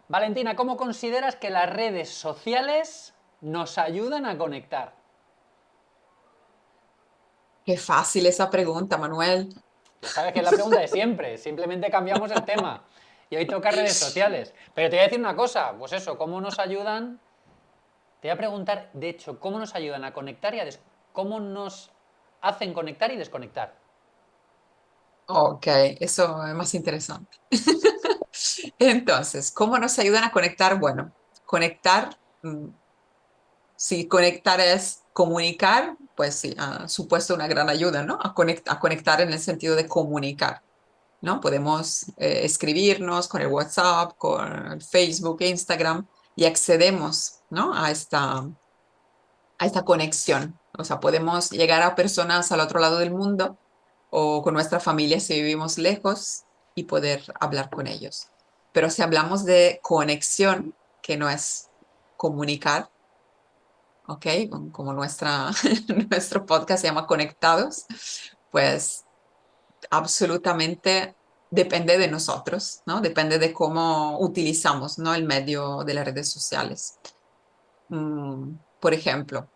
Valentina, ¿cómo consideras que las redes sociales nos ayudan a conectar? Qué fácil esa pregunta, Manuel. Ya sabes que es la pregunta de siempre, simplemente cambiamos el tema. Y hoy toca redes sociales. Pero te voy a decir una cosa, pues eso, ¿cómo nos ayudan? Te voy a preguntar, de hecho, ¿cómo nos ayudan a conectar y cómo nos hacen conectar y desconectar? Ok, eso es más interesante. Entonces, ¿cómo nos ayudan a conectar? Bueno, conectar, si conectar es comunicar, pues sí, ha supuesto una gran ayuda, ¿no? A conectar en el sentido de comunicar, ¿no? Podemos escribirnos con el WhatsApp, con el Facebook, Instagram y accedemos, ¿no? A esta conexión. O sea, podemos llegar a personas al otro lado del mundo o con nuestra familia si vivimos lejos y poder hablar con ellos. Pero si hablamos de conexión, que no es comunicar, ¿ok? Como nuestro podcast se llama Conectados, pues absolutamente depende de nosotros, ¿no? Depende de cómo utilizamos, ¿no? El medio de las redes sociales. Por ejemplo,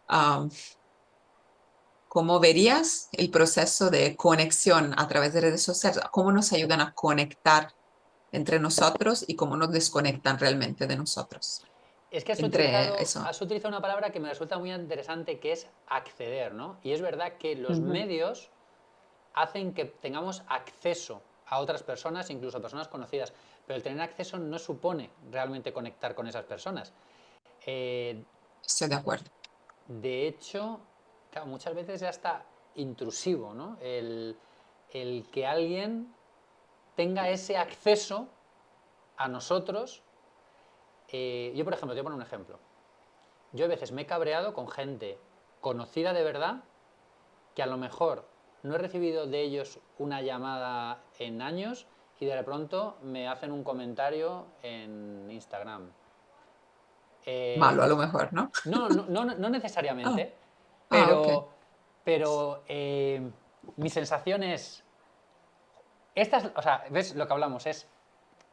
ah, ¿cómo verías el proceso de conexión a través de redes sociales? ¿Cómo nos ayudan a conectar entre nosotros y cómo nos desconectan realmente de nosotros? Es que Entre eso. has utilizado una palabra que me resulta muy interesante, que es acceder, ¿no? Y es verdad que los Ujú. medios hacen que tengamos acceso a otras personas, incluso a personas conocidas, pero el tener acceso no supone realmente conectar con esas personas. Eh, Estoy de acuerdo. de hecho, claro, muchas veces ya está intrusivo, ¿no? El que alguien tenga ese acceso a nosotros. Yo, por ejemplo, te voy a poner un ejemplo. Yo a veces me he cabreado con gente conocida de verdad que a lo mejor no he recibido de ellos una llamada en años y de pronto me hacen un comentario en Instagram. Malo a Eh, lo mejor, ¿no? no Ah, necesariamente, ok. pero, pero mi sensación es, o sea, ves lo que hablamos, es,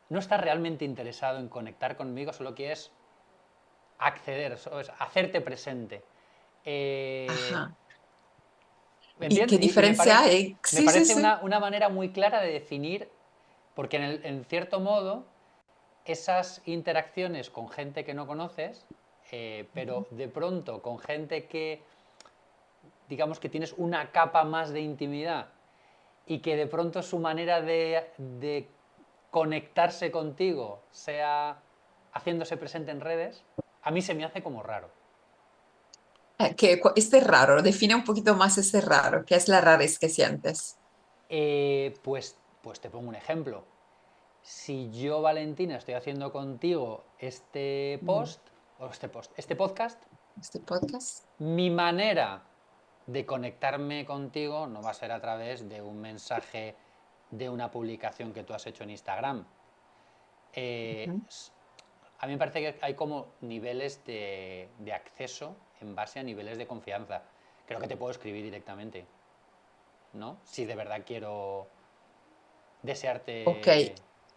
no estás realmente interesado en conectar conmigo, solo quieres acceder, es hacerte presente. Eh, Ajá. ¿Me ¿Y qué entiendes? Y diferencia hay? me Sí, sí, parece sí. una manera muy clara de definir, porque en cierto modo, esas interacciones con gente que no conoces, pero de pronto con gente que, digamos que tienes una capa más de intimidad y que de pronto su manera de conectarse contigo sea haciéndose presente en redes, a mí se me hace como raro. Este raro, define un poquito más ese raro, ¿qué es la rarez que sientes? Pues te pongo un ejemplo. Si yo, Valentina, estoy haciendo contigo este Mm, este podcast, Este podcast. mi manera de conectarme contigo no va a ser a través de un mensaje de una publicación que tú has hecho en Instagram. Eh, Ujú. a mí me parece que hay como niveles de acceso en base a niveles de confianza. Creo que te puedo escribir directamente, ¿no? Si de verdad quiero Ok, desearte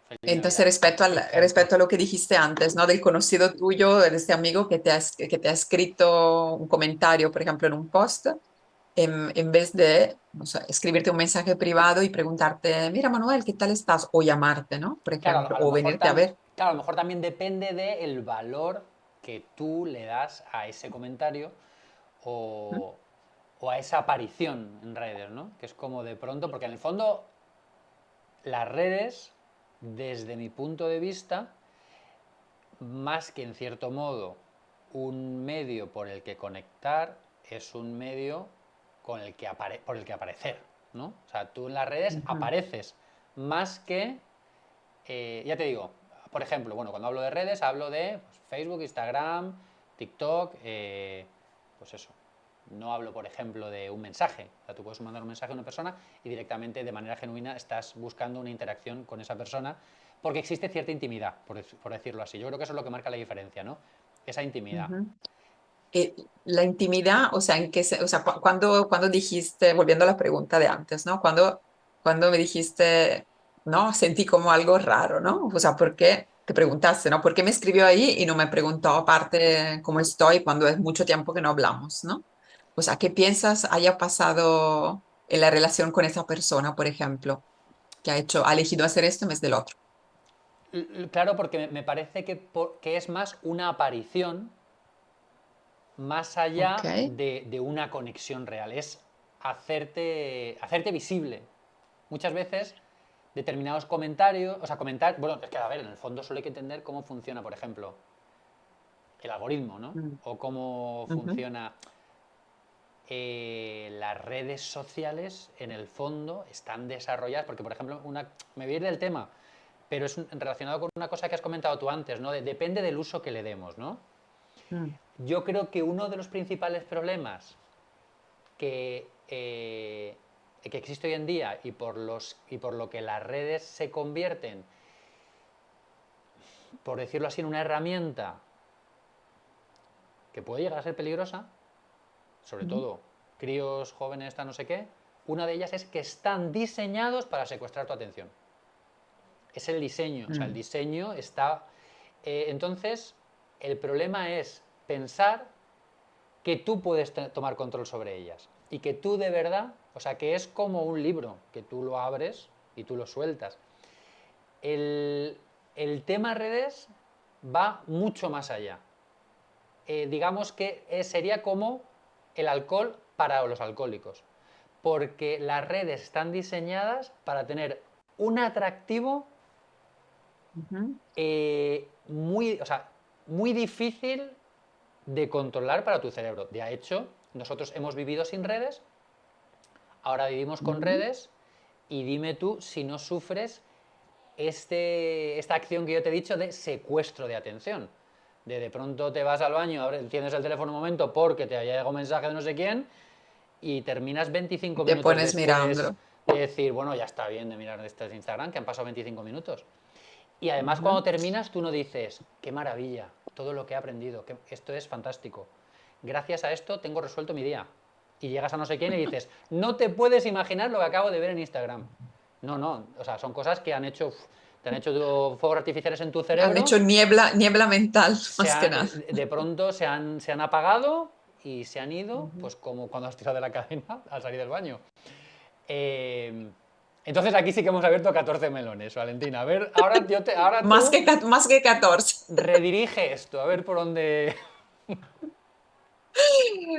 feliz entonces Navidad, por ejemplo. respecto a lo que dijiste antes, ¿no? Del conocido tuyo, de este amigo que te ha escrito un comentario, por ejemplo, en un post, en vez de, no sé, escribirte un mensaje privado y preguntarte, mira, Manuel, ¿qué tal estás? O llamarte, ¿no? Por Claro, ejemplo, o venirte a ver. claro, a lo mejor también depende del valor que tú le das a ese comentario ¿Mm? o, o a esa aparición en redes, ¿no? Que es como de pronto, porque en el fondo las redes, desde mi punto de vista, más que en cierto modo un medio por el que conectar, es un medio por el que aparecer, ¿no? O sea, tú en las redes Ujú. apareces más que ya te digo, por ejemplo, bueno, cuando hablo de redes, hablo de pues, Facebook, Instagram, TikTok, pues eso. No hablo, por ejemplo, de un mensaje. O sea, tú puedes mandar un mensaje a una persona y directamente, de manera genuina, estás buscando una interacción con esa persona porque existe cierta intimidad, por decirlo así. Yo creo que eso es lo que marca la diferencia, ¿no? Esa intimidad. Ujú. La intimidad, o sea, o sea, cuando dijiste, volviendo a la pregunta de antes, ¿no? Cuando me dijiste ¿no? Sentí como algo raro, ¿no? O sea, ¿por qué? Te preguntaste, ¿no? ¿Por qué me escribió ahí y no me preguntó aparte cómo estoy cuando es mucho tiempo que no hablamos, ¿no? O sea, ¿qué piensas haya pasado en la relación con esa persona, por ejemplo, que ha elegido hacer esto en vez del otro? Claro, porque me parece que es más una aparición más Ok. allá de una conexión real. Es hacerte visible. Muchas veces determinados comentarios, o sea, comentar, bueno, es que a ver, en el fondo solo hay que entender cómo funciona, por ejemplo, el algoritmo, ¿no? Mm, O cómo ujú, funciona las redes sociales, en el fondo, están desarrolladas, porque, por ejemplo, me voy a ir del tema, pero es relacionado con una cosa que has comentado tú antes, ¿no? Depende del uso que le demos, ¿no? mm, Yo creo que uno de los principales problemas que existe hoy en día y por lo que las redes se convierten, por decirlo así, en una herramienta que puede llegar a ser peligrosa, sobre mm, todo críos, jóvenes, no sé qué, una de ellas es que están diseñados para secuestrar tu atención. Es el diseño, o sea, el mm, diseño está... entonces, el problema es pensar que tú puedes tomar control sobre ellas y que tú de verdad, o sea, que es como un libro, que tú lo abres y tú lo sueltas. El, el tema redes va mucho más allá. Digamos que sería como el alcohol para los alcohólicos, porque las redes están diseñadas para tener un atractivo ujú. o sea, muy difícil de controlar para tu cerebro. De hecho, nosotros hemos vivido sin redes, ahora vivimos con Mm. redes, y dime tú si no sufres esta acción que yo te he dicho de secuestro de atención. De pronto te vas al baño, tienes el teléfono un momento porque te haya llegado un mensaje de no sé quién y terminas 25 Te minutos pones después mirando. de decir, bueno, ya está bien de mirar este Instagram, que han pasado 25 minutos. Y además Ujú. cuando terminas tú no dices, qué maravilla, todo lo que he aprendido, que esto es fantástico. Gracias a esto tengo resuelto mi día. Y llegas a no sé quién y dices, no te puedes imaginar lo que acabo de ver en Instagram. No, no, o sea, son cosas que te han hecho fuegos artificiales en tu Han cerebro, hecho niebla mental, más que nada. de pronto se han apagado y se han ido, Ujú. pues como cuando has tirado de la cadena al salir del baño. Eh, entonces aquí sí que hemos abierto 14 melones, Valentina. A ver, ahora tú Más que 14. redirige esto, a ver por dónde...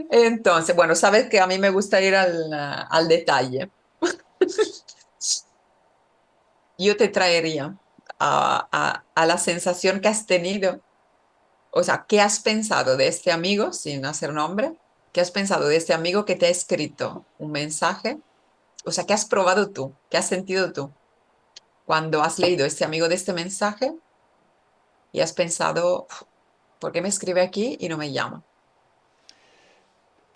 Entonces, bueno, sabes que a mí me gusta ir al detalle. Yo te traería a la sensación que has tenido, o sea, ¿qué has pensado de este amigo, sin hacer nombre? ¿Qué has pensado de este amigo que te ha escrito un mensaje? O sea, ¿qué has probado tú? ¿Qué has sentido tú cuando has leído este amigo de este mensaje y has pensado, "Uf, ¿por qué me escribe aquí y no me llama?"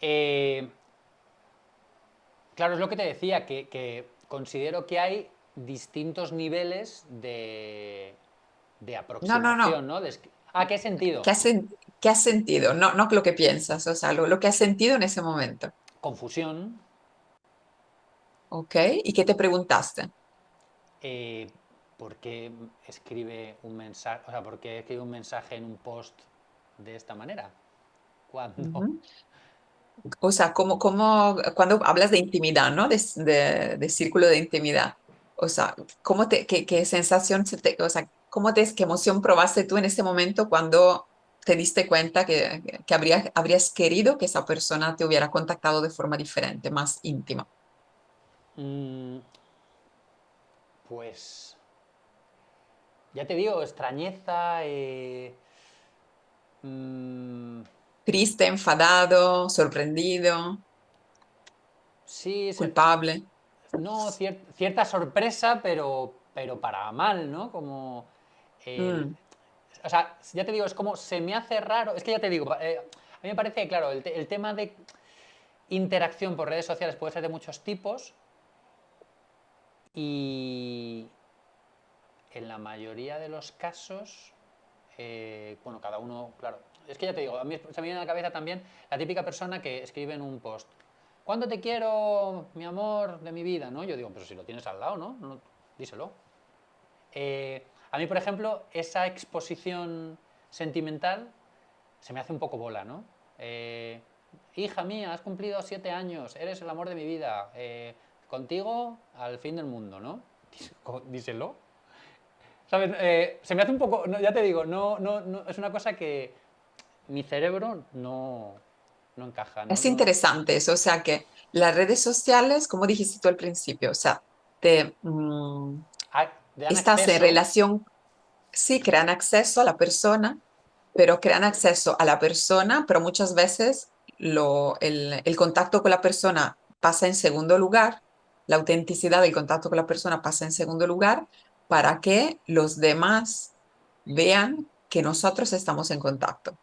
Eh, claro, es lo que te decía, que considero que hay distintos niveles de No, no, no. aproximación, ¿no? ¿Qué sentido? ¿Qué has sentido? No, no lo que piensas, o sea, lo que has sentido en ese momento. Confusión. ¿Ok? ¿Y qué te preguntaste? eh, ¿Por qué escribe un mensaje, o sea, por qué escribe un mensaje en un post de esta manera? Cuando... Ujú. O sea, cuando hablas de intimidad, ¿no? De círculo de intimidad. O sea, qué sensación, o sea, qué emoción probaste tú en ese momento cuando te diste cuenta que habrías querido que esa persona te hubiera contactado de forma diferente, más íntima? Mm, pues ya te digo, extrañeza, mm, Triste, enfadado, sorprendido, sí, culpable. no, cierta sorpresa, pero para mal, ¿no? Como el, Mm, o sea, ya te digo, es como se me hace raro, es que ya te digo, a mí me parece que, claro, el tema de interacción por redes sociales puede ser de muchos tipos y en la mayoría de los casos, bueno, cada uno, claro, es que ya te digo, a mí se me viene a la cabeza también la típica persona que escribe en un post, ¿cuándo te quiero, mi amor de mi vida? ¿No? Yo digo, pero si lo tienes al lado, ¿no? Díselo. A mí, por ejemplo, esa exposición sentimental se me hace un poco bola, ¿no? Eh, Hija mía, has cumplido 7 años, eres el amor de mi vida, contigo al fin del mundo, ¿no? Díselo. ¿Sabes? Se me hace un poco, ya te digo, es una cosa que mi cerebro no encaja, Es interesante eso, o sea que las redes sociales, como dijiste tú al principio, o sea, te, Dan estás en acceso. relación, sí, crean acceso a la persona, pero crean acceso a la persona, pero muchas veces el contacto con la persona pasa en segundo lugar, la autenticidad del contacto con la persona pasa en segundo lugar para que los demás vean que nosotros estamos en contacto.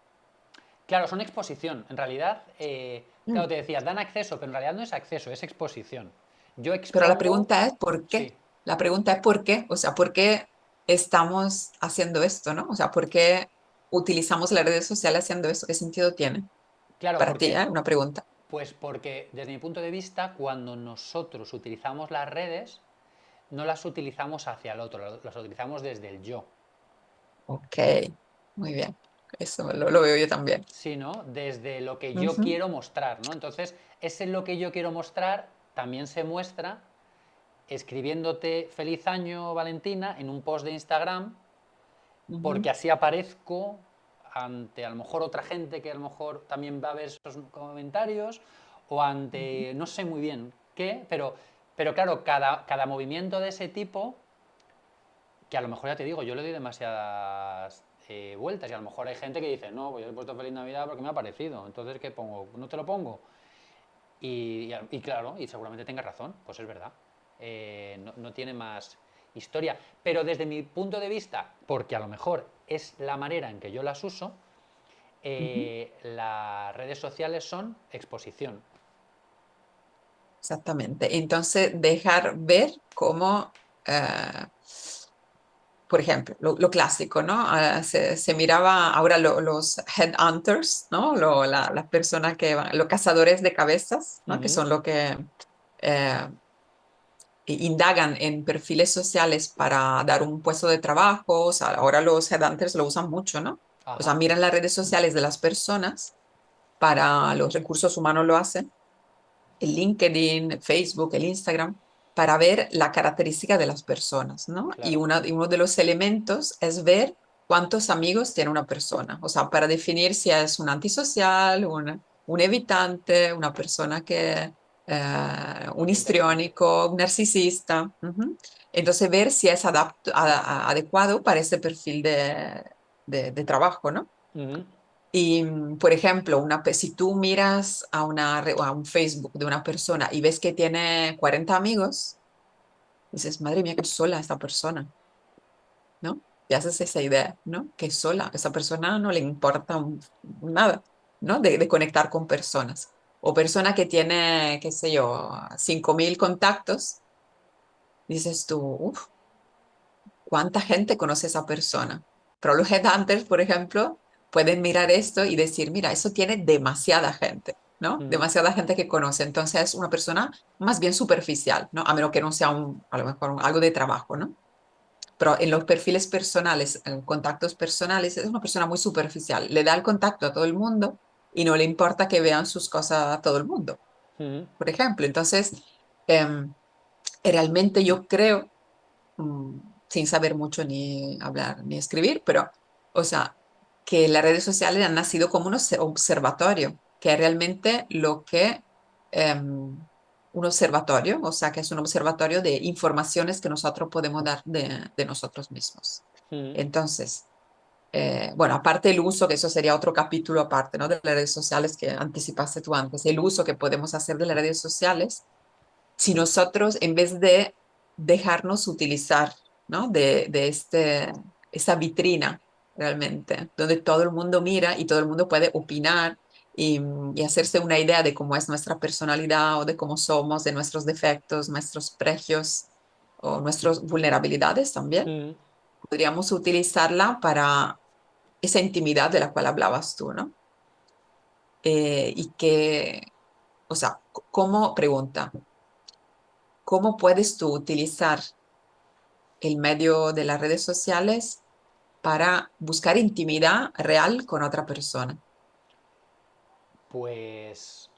Claro, son exposición. En realidad, claro, Mm. te decía, dan acceso, pero en realidad no es acceso, es exposición. Yo Pero la expongo, pregunta es ¿por qué? sí, La pregunta es ¿por qué? O sea, ¿por qué estamos haciendo esto, no? O sea, ¿por qué utilizamos las redes sociales haciendo esto? ¿Qué sentido tiene? claro, Para ti, porque, ¿eh? Una pregunta. pues porque desde mi punto de vista, cuando nosotros utilizamos las redes, no las utilizamos hacia el otro, las utilizamos desde el yo, Ok, muy bien. Eso lo veo yo también. sino desde lo que yo Ujú, quiero mostrar, ¿no? Entonces, ese lo que yo quiero mostrar también se muestra escribiéndote feliz año Valentina en un post de Instagram, ujú, porque así aparezco ante a lo mejor otra gente que a lo mejor también va a ver esos comentarios, o ujú. ante no sé muy bien qué, pero claro, cada movimiento de ese tipo, que a lo mejor ya te digo, yo le doy demasiadas vueltas, y a lo mejor hay gente que dice, no, pues yo le he puesto feliz Navidad porque me ha parecido, entonces ¿qué pongo? ¿No te lo pongo? Y claro, y seguramente tengas razón, pues es verdad. No tiene más historia. Pero desde mi punto de vista, porque a lo mejor es la manera en que yo las uso, Ujú. las redes sociales son exposición. Exactamente. Entonces, dejar ver cómo, eh, por ejemplo, lo clásico, ¿no? Se miraba ahora los headhunters, ¿no? Las personas que van, los cazadores de cabezas, ¿no? Que Ujú. son lo que eh, indagan en perfiles sociales para dar un puesto de trabajo. O sea, ahora los headhunters lo usan mucho, ¿no? O sea, Ajá. miran las redes sociales de las personas, para los recursos humanos lo hacen, el LinkedIn, el Facebook, el Instagram, para ver la característica de las personas, ¿no? Claro. Y uno de los elementos es ver cuántos amigos tiene una persona, o sea, para definir si es un antisocial, un evitante, una persona que, un Qué interesante. histriónico, un narcisista. Ujú. Entonces, ver si es adecuado para ese perfil de trabajo, ¿no? Ujú. Y, por ejemplo, si tú miras a un Facebook de una persona y ves que tiene 40 amigos, dices, madre mía, qué sola esta persona, ¿no? Y haces esa idea, ¿no? Que sola, esa persona no le importa nada, ¿no? De conectar con personas. O persona que tiene, qué sé yo, 5.000 contactos, dices tú, uff, ¿cuánta gente conoce a esa persona? Pero los headhunters, por ejemplo, pueden mirar esto y decir, mira, eso tiene demasiada gente, ¿no? Ujú. Demasiada gente que conoce. Entonces es una persona más bien superficial, ¿no? A menos que no sea a lo mejor algo de trabajo, ¿no? Pero en los perfiles personales, en contactos personales, es una persona muy superficial. Le da el contacto a todo el mundo y no le importa que vean sus cosas a todo el mundo, Ujú. por ejemplo. Entonces, em, realmente yo creo, mm, sin saber mucho ni hablar ni escribir, pero, o sea, que las redes sociales han nacido como un observatorio, que es realmente lo que, un observatorio, o sea, que es un observatorio de informaciones que nosotros podemos dar de nosotros mismos. Ujú. Entonces, bueno, aparte el uso, que eso sería otro capítulo aparte, ¿no? De las redes sociales que anticipaste tú antes, el uso que podemos hacer de las redes sociales si nosotros, en vez de dejarnos utilizar, ¿no? Esa vitrina realmente, donde todo el mundo mira y todo el mundo puede opinar y hacerse una idea de cómo es nuestra personalidad o de cómo somos, de nuestros defectos, nuestros precios o nuestras vulnerabilidades también. Ujú. Podríamos utilizarla para esa intimidad de la cual hablabas tú, ¿no? Y que, o sea, ¿cómo, pregunta, cómo puedes tú utilizar el medio de las redes sociales para buscar intimidad real con otra persona? Pues,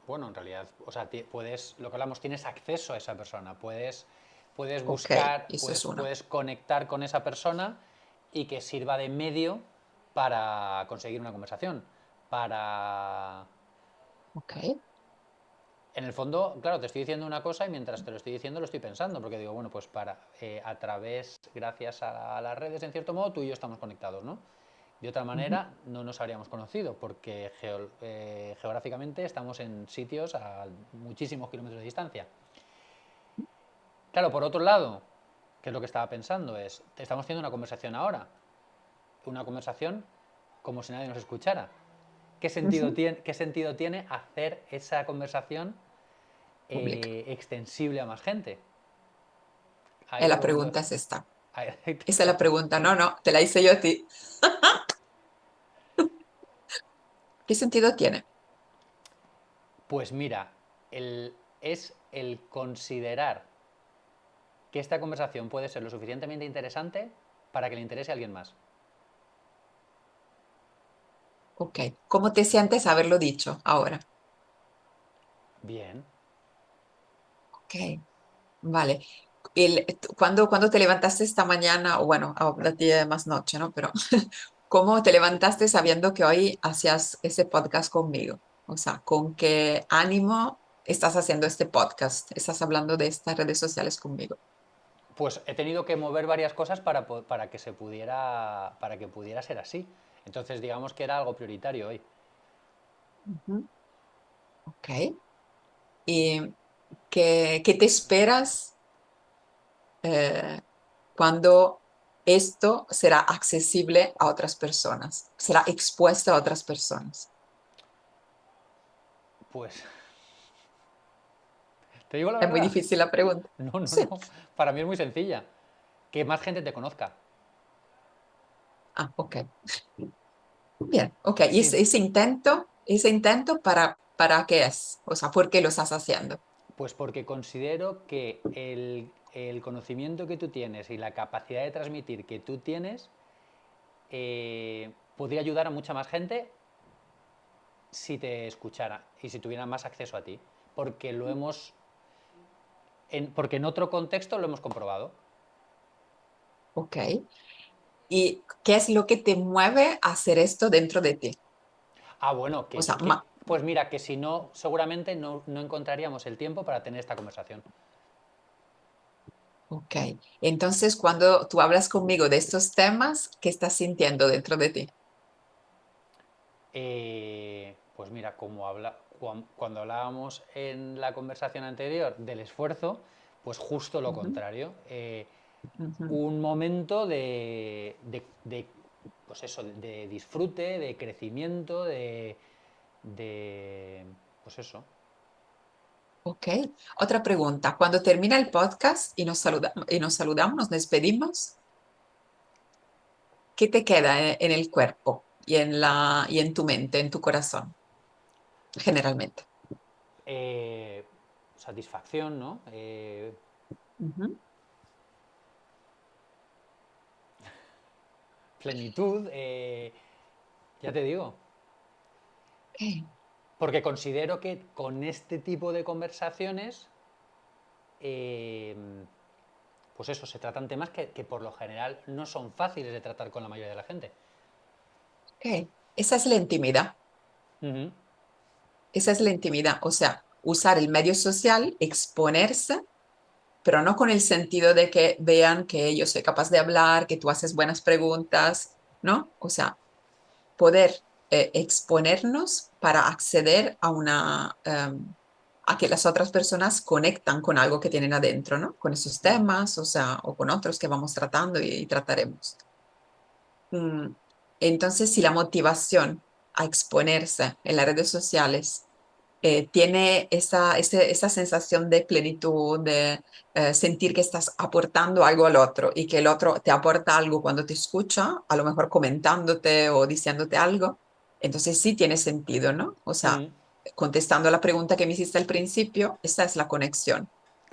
bueno, en realidad, o sea, puedes, lo que hablamos, tienes acceso a esa persona, puedes Ok, buscar, eso es uno. puedes conectar con esa persona y que sirva de medio para conseguir una conversación, para... Ok, En el fondo, claro, te estoy diciendo una cosa y mientras te lo estoy diciendo lo estoy pensando, porque digo, bueno, pues a través, gracias a las redes, en cierto modo, tú y yo estamos conectados, ¿no? De otra ujú, manera, no nos habríamos conocido, porque geográficamente estamos en sitios a muchísimos kilómetros de distancia. Claro, por otro lado, que es lo que estaba pensando, estamos teniendo una conversación ahora, una conversación como si nadie nos escuchara. ujú. Qué sentido tiene hacer esa conversación Pública. extensible a más gente? Ahí Y te la pregunto. pregunta es esta. Ahí Esa es la pregunta. No, no, te la hice yo a ti. ¿Qué sentido tiene? Pues mira, es el considerar que esta conversación puede ser lo suficientemente interesante para que le interese a alguien más. Ok. ¿Cómo te sientes haberlo dicho ahora? Bien. Ok. Vale. Cuando te levantaste esta mañana, o bueno, ahora ti es más noche, ¿no? Pero ¿cómo te levantaste sabiendo que hoy hacías ese podcast conmigo? O sea, ¿con qué ánimo estás haciendo este podcast? ¿Estás hablando de estas redes sociales conmigo? Pues he tenido que mover varias cosas para que para que pudiera ser así. Entonces, digamos que era algo prioritario hoy. Ujú. Ok. ¿Y qué te esperas eh, cuando esto será accesible a otras personas? Será expuesto a otras personas. Pues, te digo la Es muy verdad. difícil la pregunta. No, no, Sí. no. Para mí es muy sencilla. Que más gente te conozca. Ah, ok. Bien, ok. ¿Y Sí, ese intento para qué es? O sea, ¿por qué lo estás haciendo? pues porque considero que el conocimiento que tú tienes y la capacidad de transmitir que tú tienes podría ayudar a mucha más gente si te escuchara y si tuviera más acceso a ti. Porque porque en otro contexto lo hemos comprobado. Ok. ¿Y qué es lo que te mueve a hacer esto dentro de ti? Ah, bueno, O sea, pues mira, que si no, seguramente no encontraríamos el tiempo para tener esta conversación. ok. Entonces, cuando tú hablas conmigo de estos temas, ¿qué estás sintiendo dentro de ti? Pues mira, cuando hablábamos en la conversación anterior del esfuerzo, pues justo lo Ujú, contrario. ujú. Un momento pues eso, de disfrute, de crecimiento, de pues eso. Ok. Otra pregunta. Cuando termina el podcast y nos saludamos, nos despedimos, ¿qué te queda en el cuerpo y en tu mente, en tu corazón, generalmente? Eh, Satisfacción, ¿no? Ujú. Plenitud, ya te digo. Ok. Porque considero que con este tipo de conversaciones, eh, pues eso, se tratan temas que por lo general no son fáciles de tratar con la mayoría de la gente. Ok. Esa es la intimidad. Ujú. Esa es la intimidad. O sea, usar el medio social, exponerse, pero no con el sentido de que vean que yo soy capaz de hablar, que tú haces buenas preguntas, ¿no? O sea, poder exponernos para acceder a a que las otras personas conectan con algo que tienen adentro, ¿no? Con esos temas, o sea, o con otros que vamos tratando y trataremos. Mm, Entonces, si la motivación a exponerse en las redes sociales tiene esa sensación de plenitud, de sentir que estás aportando algo al otro y que el otro te aporta algo cuando te escucha, a lo mejor comentándote o diciéndote algo, entonces sí tiene sentido, ¿no? O sea, Ujú. contestando a la pregunta que me hiciste al principio, esa es la conexión.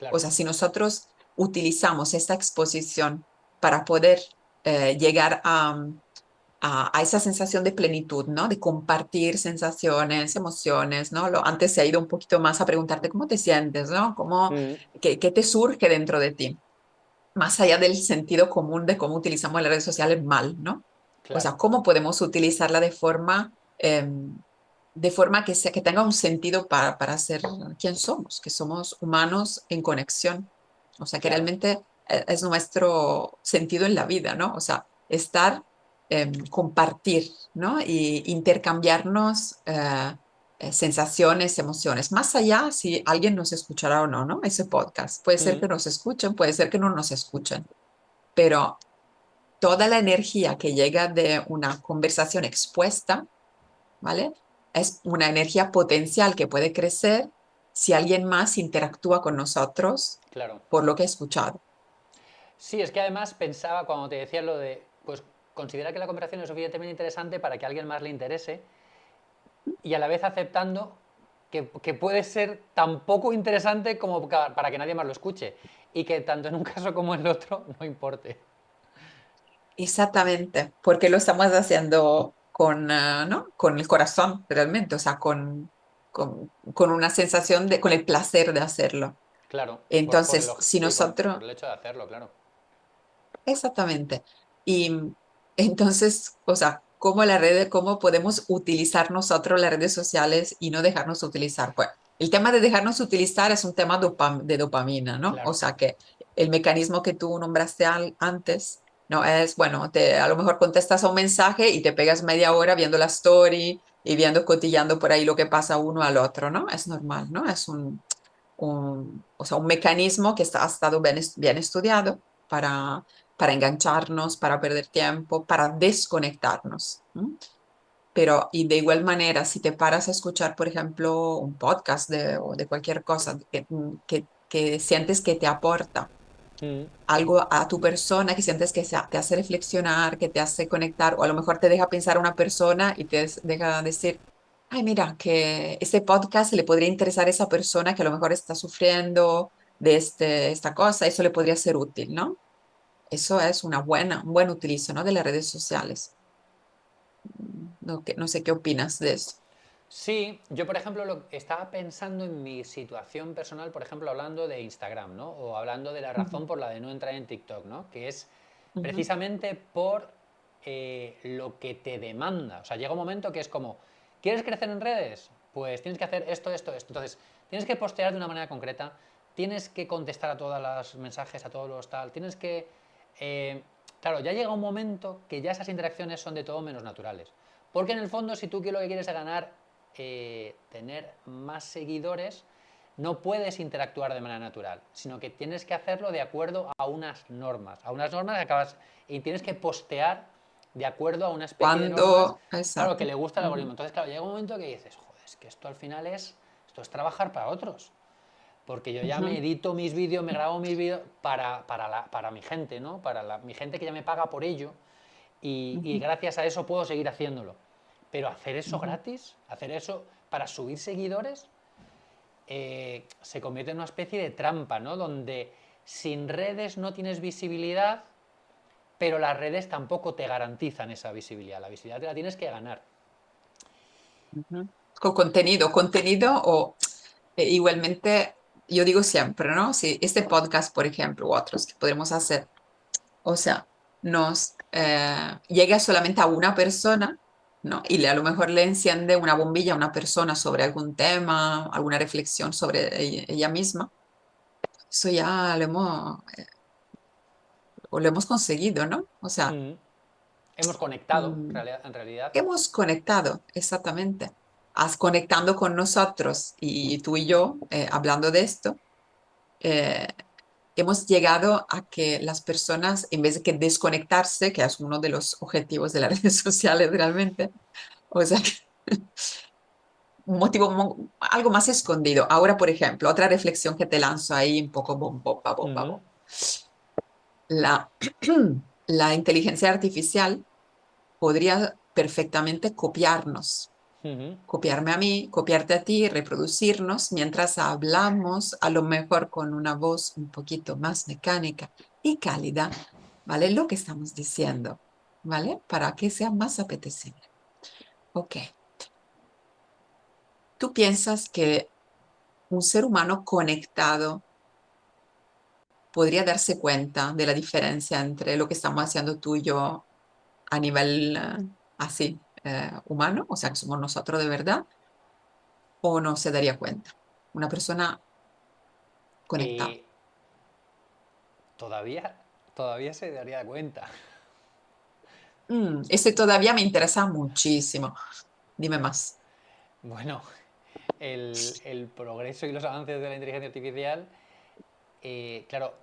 O Claro. sea, si nosotros utilizamos esta exposición para poder llegar a esa sensación de plenitud, ¿no? De compartir sensaciones, emociones, ¿no? Antes se ha ido un poquito más a preguntarte cómo te sientes, ¿no? Mm, ¿Qué te surge dentro de ti? Más allá del sentido común de cómo utilizamos las redes sociales mal, ¿no? O claro. sea, cómo podemos utilizarla de forma que, sea, que tenga un sentido para ser quien somos, que somos humanos en conexión. O sea, que Claro. realmente es nuestro sentido en la vida, ¿no? O sea, estar, compartir, ¿no? Y intercambiarnos sensaciones, emociones. Más allá si alguien nos escuchará o no, ¿no? Ese podcast. Puede ser Mm, que nos escuchen, puede ser que no nos escuchen, pero toda la energía que llega de una conversación expuesta, ¿vale? Es una energía potencial que puede crecer si alguien más interactúa con nosotros claro. por lo que he escuchado. Sí, es que además pensaba cuando te decía lo de, pues considera que la conversación es suficientemente interesante para que a alguien más le interese y a la vez aceptando que puede ser tan poco interesante como para que nadie más lo escuche y que tanto en un caso como en el otro no importe. Exactamente, porque lo estamos haciendo ¿no? Con el corazón, realmente, o sea, con una sensación con el placer de hacerlo. Claro, Entonces, si sí, nosotros, por el hecho de hacerlo, claro. exactamente. Y entonces, o sea, cómo podemos utilizar nosotros las redes sociales y no dejarnos utilizar? Pues el tema de dejarnos utilizar es un tema de dopamina, ¿no? O Claro. sea, que el mecanismo que tú nombraste antes, ¿no? Es, bueno, a lo mejor contestas a un mensaje y te pegas media hora viendo la story y viendo, cotillando por ahí lo que pasa uno al otro, ¿no? Es normal, ¿no? Es o sea, un mecanismo que ha estado bien estudiado para engancharnos, para perder tiempo, para desconectarnos. ¿M? Pero, y de igual manera, si te paras a escuchar, por ejemplo, un podcast o de cualquier cosa que sientes que te aporta Mm, algo a tu persona, que sientes que te hace reflexionar, que te hace conectar, o a lo mejor te deja pensar a una persona y te deja decir, ay, mira, que este podcast le podría interesar a esa persona que a lo mejor está sufriendo de esta cosa, eso le podría ser útil, ¿no? Eso es un buen utilizo, ¿no? De las redes sociales. No, no sé qué opinas de eso. sí, yo por ejemplo estaba pensando en mi situación personal, por ejemplo, hablando de Instagram, ¿no? O hablando de la Ujú, razón por la de no entrar en TikTok, ¿no? Que es ujú, precisamente por lo que te demanda. O sea, llega un momento que es como, ¿quieres crecer en redes? Pues tienes que hacer esto, esto, esto. Entonces, tienes que postear de una manera concreta, tienes que contestar a todos los mensajes, a todos los tal, tienes que... eh, claro, ya llega un momento que ya esas interacciones son de todo menos naturales. Porque en el fondo, si tú lo que quieres es ganar, tener más seguidores, no puedes interactuar de manera natural, sino que tienes que hacerlo de acuerdo a unas normas que acabas y tienes que postear de acuerdo a una especie de normas, claro, que Exacto. le gusta el algoritmo. Ujú, Entonces, claro, llega un momento que dices, joder, es que esto al final esto es trabajar para otros, porque yo ya me ujú, edito mis vídeos, me grabo mis vídeos para mi gente, ¿no? Para mi gente que ya me paga por ello y ujú, gracias a eso puedo seguir haciéndolo. Pero hacer eso ujú. gratis, hacer eso para subir seguidores, se convierte en una especie de trampa, ¿no? Donde sin redes no tienes visibilidad, pero las redes tampoco te garantizan esa visibilidad. La visibilidad te la tienes que ganar. Ujú. Con contenido o igualmente, yo digo siempre, ¿no? Si este podcast, por ejemplo, u otros que podremos hacer, o sea, nos llega solamente a una persona, ¿no? Y a lo mejor le enciende una bombilla a una persona sobre algún tema, alguna reflexión sobre ella misma, eso ya lo hemos conseguido, ¿no? O sea, Mm. Hemos conectado, mm, en realidad. hemos conectado, exactamente. Conectando con nosotros y tú y yo, hablando de esto, eh, hemos llegado a que las personas, en vez de que desconectarse, que es uno de los objetivos de las redes sociales realmente, o sea, un motivo, algo más escondido. Ahora, por ejemplo, otra reflexión que te lanzo ahí, un poco bomba, bomba, Mm. bomba. La, la inteligencia artificial podría perfectamente copiarnos. Ujú. Copiarme a mí, copiarte a ti, reproducirnos mientras hablamos, a lo mejor con una voz un poquito más mecánica y cálida, ¿vale? Lo que estamos diciendo, ¿vale? Para que sea más apetecible. Ok. ¿Tú piensas que un ser humano conectado podría darse cuenta de la diferencia entre lo que estamos haciendo tú y yo a nivel así humano, o sea, que somos nosotros de verdad, o no se daría cuenta? Una persona conectada. Eh, todavía, todavía se daría cuenta. Ese todavía me interesa muchísimo. Dime más. Bueno, el progreso y los avances de la inteligencia artificial, claro,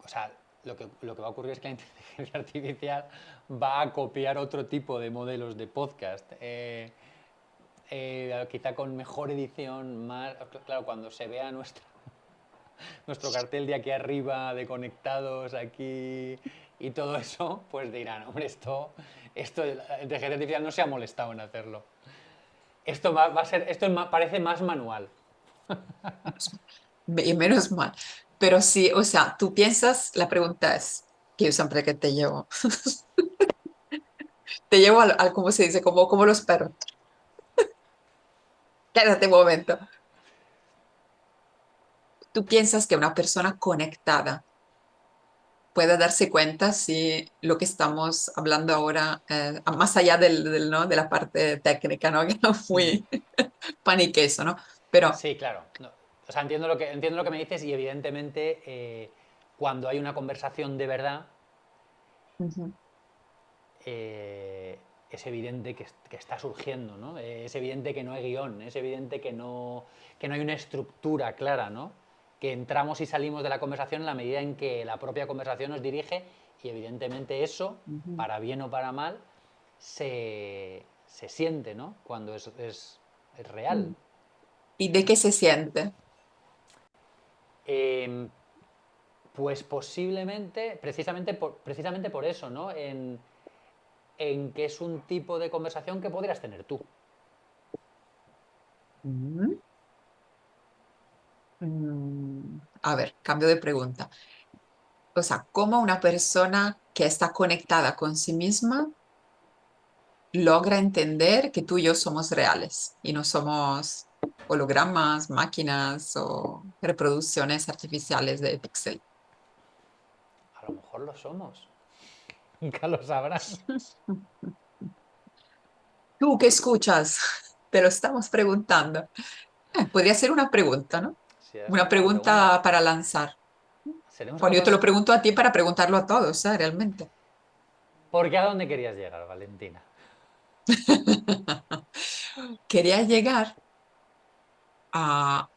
o sea, lo que va a ocurrir es que la inteligencia artificial va a copiar otro tipo de modelos de podcast. Quizá con mejor edición, más. Claro, cuando se vea nuestro cartel de aquí arriba, de conectados aquí y todo eso, pues dirán, hombre, esto la inteligencia artificial no se ha molestado en hacerlo. Va a ser, parece más manual. Y menos mal. Pero sí, o sea, tú piensas, la pregunta es, que yo siempre que te llevo ¿cómo se dice? Como los perros. Quédate un momento. ¿Tú piensas que una persona conectada pueda darse cuenta si lo que estamos hablando ahora, más allá ¿no? de la parte técnica, ¿no? Que no Mm. muy paniqueso, ¿no? Pero, Sí, claro. No. O sea, entiendo lo que me dices y evidentemente cuando hay una conversación de verdad, ujú, es evidente que está surgiendo, ¿no? Es evidente que no hay guión, es evidente que no hay una estructura clara, ¿no? Que entramos y salimos de la conversación en la medida en que la propia conversación nos dirige y evidentemente eso, ujú. para bien o para mal, se siente, ¿no? Cuando es real. Mm. ¿Y de qué se siente? Eh, pues posiblemente, precisamente por eso, ¿no? En que es un tipo de conversación que podrías tener tú. Mm, A ver, cambio de pregunta. O sea, ¿cómo una persona que está conectada con sí misma logra entender que tú y yo somos reales y no somos hologramas, máquinas o reproducciones artificiales de píxel? A lo mejor lo somos. Nunca lo sabrás. ¿Tú qué escuchas? Te lo estamos preguntando. Podría ser una pregunta, ¿no? Sí, es una Una buena pregunta. pregunta para lanzar. ¿Seremos Bueno, yo te lo capaces? pregunto a ti para preguntarlo a todos, realmente. ¿Por qué a dónde querías llegar, Valentina? Quería llegar a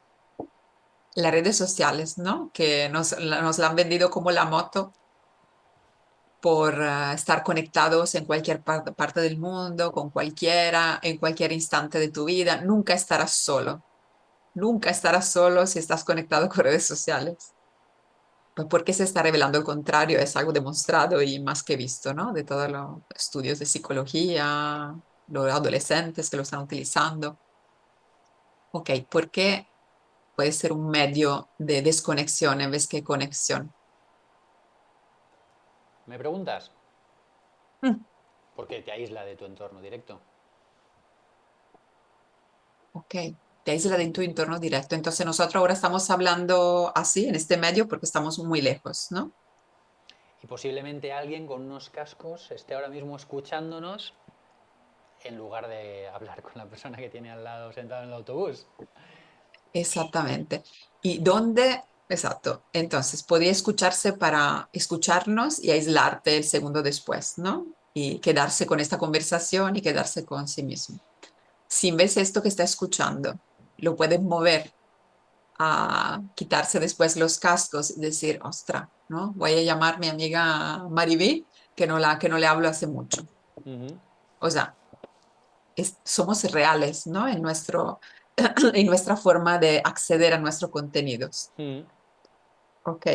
las redes sociales, ¿no? Que nos la han vendido como la moto por estar conectados en cualquier parte del mundo, con cualquiera, en cualquier instante de tu vida. Nunca estarás solo. Nunca estarás solo si estás conectado con redes sociales. Pues porque se está revelando el contrario, es algo demostrado y más que visto, ¿no? De todos los estudios de psicología, los adolescentes que lo están utilizando. Ok, ¿por qué puede ser un medio de desconexión en vez que conexión? ¿Me preguntas? Mm, Porque te aísla de tu entorno directo. ok, te aísla de tu entorno directo. Entonces nosotros ahora estamos hablando así, en este medio, porque estamos muy lejos, ¿no? Y posiblemente alguien con unos cascos esté ahora mismo escuchándonos en lugar de hablar con la persona que tiene al lado sentado en el autobús. Exactamente. ¿Y dónde? Exacto. Entonces, podría escucharse para escucharnos y aislarte el segundo después, ¿no? Y quedarse con esta conversación y quedarse con sí mismo. Si ves esto que está escuchando, lo puedes mover a quitarse después los cascos y decir, ostra, ¿no? Voy a llamar a mi amiga Mariví, que no le hablo hace mucho. Ujú. O sea, somos reales, ¿no? En nuestra forma de acceder a nuestros contenidos. Mm. Ok.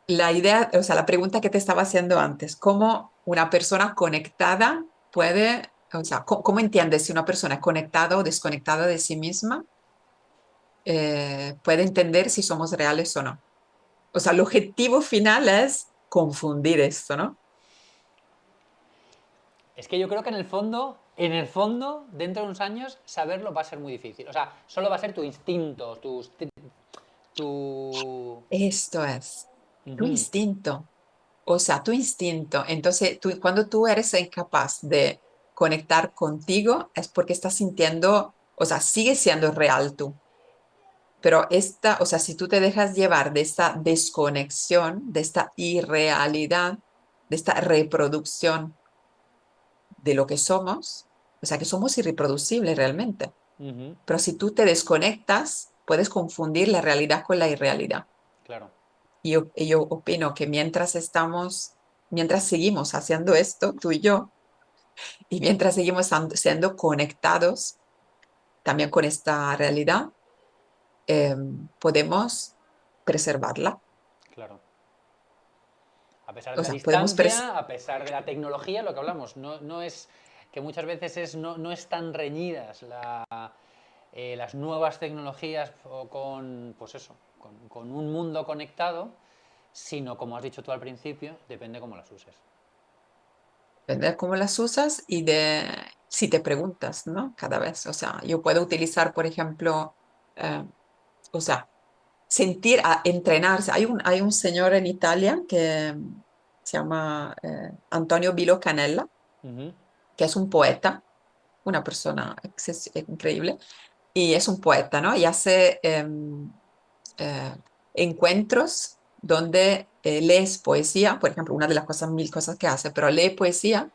La idea, o sea, la pregunta que te estaba haciendo antes, ¿cómo una persona conectada puede O sea, ¿cómo entiendes si una persona es conectada o desconectada de sí misma? Puede entender si somos reales o no. O sea, el objetivo final es confundir esto, ¿no? Es que yo creo que en el fondo, dentro de unos años, saberlo va a ser muy difícil. O sea, solo va a ser tu instinto, tu... Esto es tu Ujú. instinto. O sea, tu instinto. Entonces, cuando tú eres incapaz de conectar contigo, es porque estás sintiendo, o sea, sigue siendo real tú. Pero esta, o sea, si tú te dejas llevar de esta desconexión, de esta irrealidad, de esta reproducción de lo que somos, o sea, que somos irreproducibles realmente. Ujú. Pero si tú te desconectas, puedes confundir la realidad con la irrealidad. Claro, Y yo opino que mientras seguimos haciendo esto, tú y yo, y mientras seguimos siendo conectados también con esta realidad, eh, podemos preservarla. claro. A pesar de O la sea, podemos distancia, a pesar de la tecnología, lo que hablamos, no es que muchas veces no están reñidas las nuevas tecnologías con, pues eso, con un mundo conectado, sino, como has dicho tú al principio, depende cómo las uses. depender cómo las usas y de si te preguntas, ¿no? Cada vez. O sea, yo puedo utilizar, por ejemplo, eh, o sea, entrenarse. Hay un señor en Italia que se llama Antonio Bilo Canella, Ujú, que es un poeta, una persona increíble, y es un poeta, ¿no? Y hace eh, encuentros donde lees poesía, por ejemplo, una de las cosas, mil cosas que hace, pero lee poesía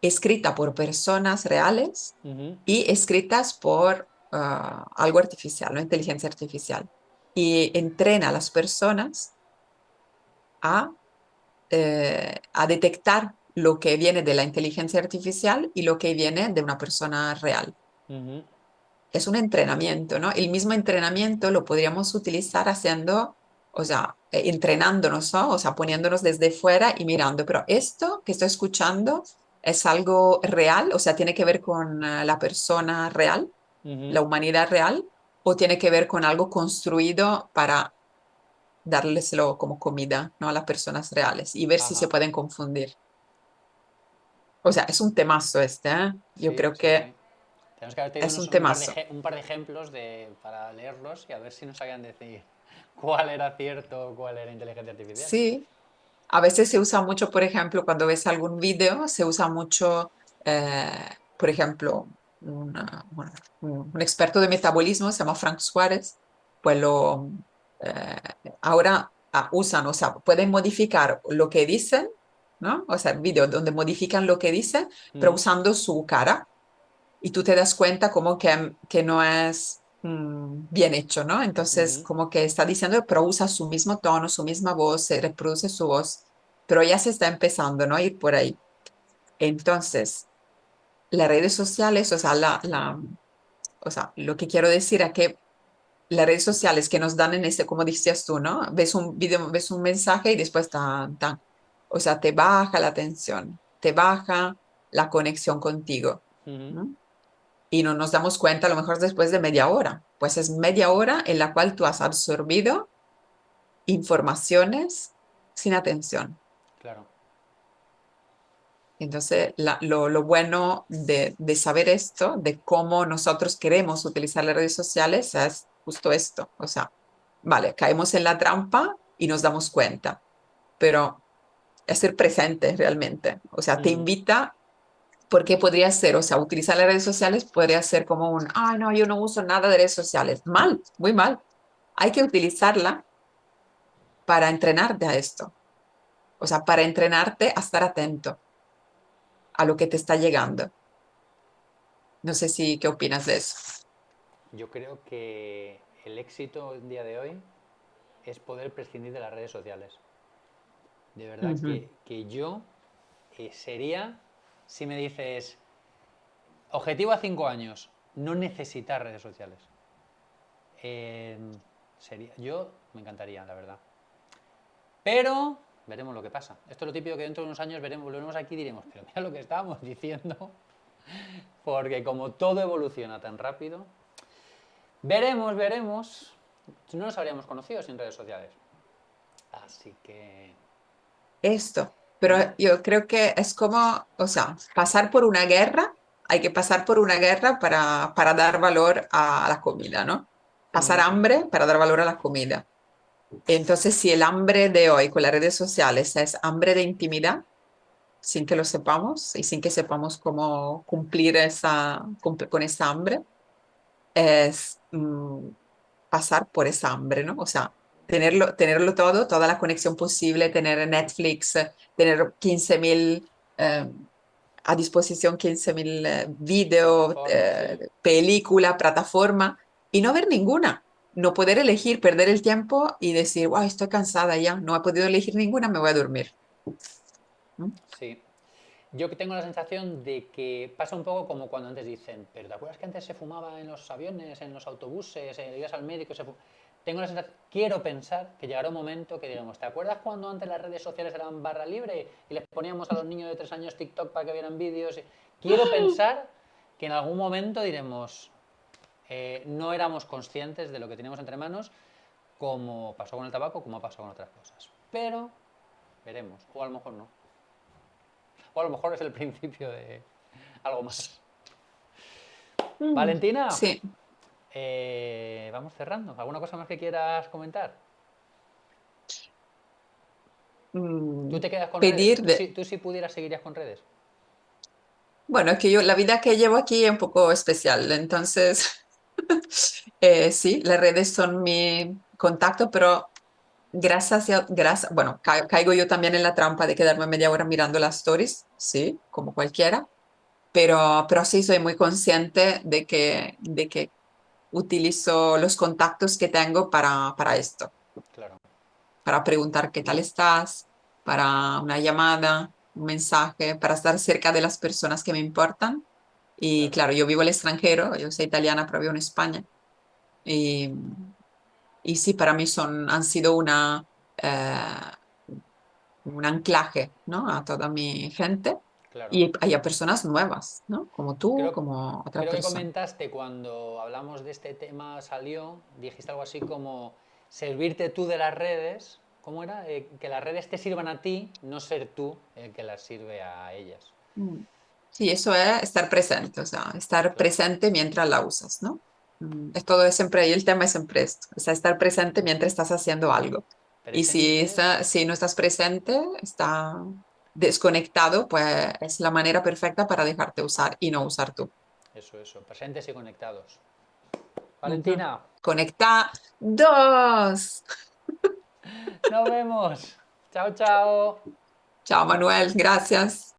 escrita por personas reales ujú, y escritas por algo artificial, ¿no? Inteligencia artificial. Y entrena a las personas a, a detectar lo que viene de la inteligencia artificial y lo que viene de una persona real. ujú. Es un entrenamiento, ¿no? El mismo entrenamiento lo podríamos utilizar haciendo, o sea, entrenándonos, ¿no? O sea, poniéndonos desde fuera y mirando, pero esto que estoy escuchando es algo real, o sea, tiene que ver con la persona real, Ujú. la humanidad real, o tiene que ver con algo construido para darleslo como comida, ¿no? A las personas reales y ver si se Ajá. pueden confundir. O sea, es un temazo este, ¿eh? Yo Sí, creo sí, que sí. Tenemos que haber tenido es un un par de, temazo. un par de ejemplos para leerlos y a ver si nos sabían decir cuál era cierto o cuál era inteligencia artificial. Sí, a veces se usa mucho, por ejemplo, cuando ves algún video, se usa mucho, eh, por ejemplo, bueno, un experto de metabolismo, se llama Frank Suárez, pues eh, ahora usan, o sea, pueden modificar lo que dicen, ¿no? O sea, video donde modifican lo que dicen, pero Ujú, usando su cara y tú te das cuenta como que no es bien hecho, ¿no? Entonces, ujú. como que está diciendo, pero usa su mismo tono, su misma voz, se reproduce su voz, pero ya se está empezando, ¿no? A ir por ahí. Entonces, las redes sociales, o sea, o sea, lo que quiero decir es que las redes sociales que nos dan en ese, como decías tú, ¿no? Ves un video, ves un mensaje y después tan, tan. O sea, te baja la atención, te baja la conexión contigo. Ujú. ¿No? Y no nos damos cuenta a lo mejor después de media hora. Pues es media hora en la cual tú has absorbido informaciones sin atención. Claro. Entonces, lo bueno de saber esto, de cómo nosotros queremos utilizar las redes sociales, es justo esto. O sea, vale, caemos en la trampa y nos damos cuenta, pero es ser presente realmente. O sea, te Ujú. invita. Porque podría ser, o sea, utilizar las redes sociales podría ser como ay, no, yo no uso nada de redes sociales. Mal, muy mal. Hay que utilizarla para entrenarte a esto. O sea, para entrenarte a estar atento a lo que te está llegando. No sé si, ¿qué opinas de eso? Yo creo que el éxito el día de hoy es poder prescindir de las redes sociales. De verdad Ujú. que yo sería, si me dices, objetivo a 5 años, no necesitar redes sociales. Eh, yo me encantaría, la verdad. Pero veremos lo que pasa. Esto es lo típico que dentro de unos años volveremos aquí y diremos, pero mira lo que estábamos diciendo. Porque como todo evoluciona tan rápido, veremos, veremos. No nos habríamos conocido sin redes sociales. Así que... Esto. Pero yo creo que es como, o sea, pasar por una guerra, hay que pasar por una guerra para dar valor a la comida, ¿no? Pasar Ujú. hambre para dar valor a la comida. Entonces, si el hambre de hoy con las redes sociales es hambre de intimidad, sin que lo sepamos y sin que sepamos cómo cumplir con esa hambre, es pasar por esa hambre, ¿no? O sea, tenerlo todo, toda la conexión posible, tener Netflix, tener 15.000 a disposición, 15.000 vídeos, Plataformas, sí. película, plataforma, y no ver ninguna. No poder elegir, perder el tiempo y decir, wow, estoy cansada ya, no he podido elegir ninguna, me voy a dormir. ¿Mm? Sí. Yo que tengo la sensación de que pasa un poco como cuando antes dicen, pero ¿te acuerdas que antes se fumaba en los aviones, en los autobuses, ibas al médico, tengo la sensación, quiero pensar que llegará un momento que digamos, ¿te acuerdas cuando antes las redes sociales eran barra libre y les poníamos a los niños de 3 años TikTok para que vieran vídeos? Quiero pensar que en algún momento diremos, no éramos conscientes de lo que teníamos entre manos, como pasó con el tabaco, como ha pasado con otras cosas. Pero veremos, o a lo mejor no. O a lo mejor es el principio de algo más. Valentina, Sí. vamos cerrando. ¿Alguna cosa más que quieras comentar? ¿Tú Mm, te quedas con redes? pedir ¿Tú, de... si, tú si pudieras seguirías con redes? Bueno, es que yo, la vida que llevo aquí es un poco especial, entonces, sí, las redes son mi contacto, pero gracias, bueno, caigo yo también en la trampa de quedarme media hora mirando las stories, sí, como cualquiera, pero sí soy muy consciente de que utilizo los contactos que tengo para esto, Claro, para preguntar qué tal estás, para una llamada, un mensaje, para estar cerca de las personas que me importan. Y claro. claro, yo vivo en el extranjero, yo soy italiana, pero vivo en España. Y, y sí, para mí han sido un anclaje, ¿no? A toda mi gente. Claro. Y hay personas nuevas, ¿no? Como tú, Creo, como otra creo que persona. comentaste cuando hablamos de este tema, salió, dijiste algo así como servirte tú de las redes. ¿Cómo era? Que las redes te sirvan a ti, no ser tú el que las sirve a ellas. Mm. Sí, eso es estar presente, o sea, estar Claro. presente mientras la usas, ¿no? Es todo es siempre ahí, el tema es siempre esto, o sea, estar presente mientras estás haciendo algo. Y si, Presente, si no estás presente, está desconectado, pues es la manera perfecta para dejarte usar y no usar tú. eso, presentes y conectados. Ujú. Valentina, Conectados. nos vemos. Chao, chao. Chao, Manuel, gracias.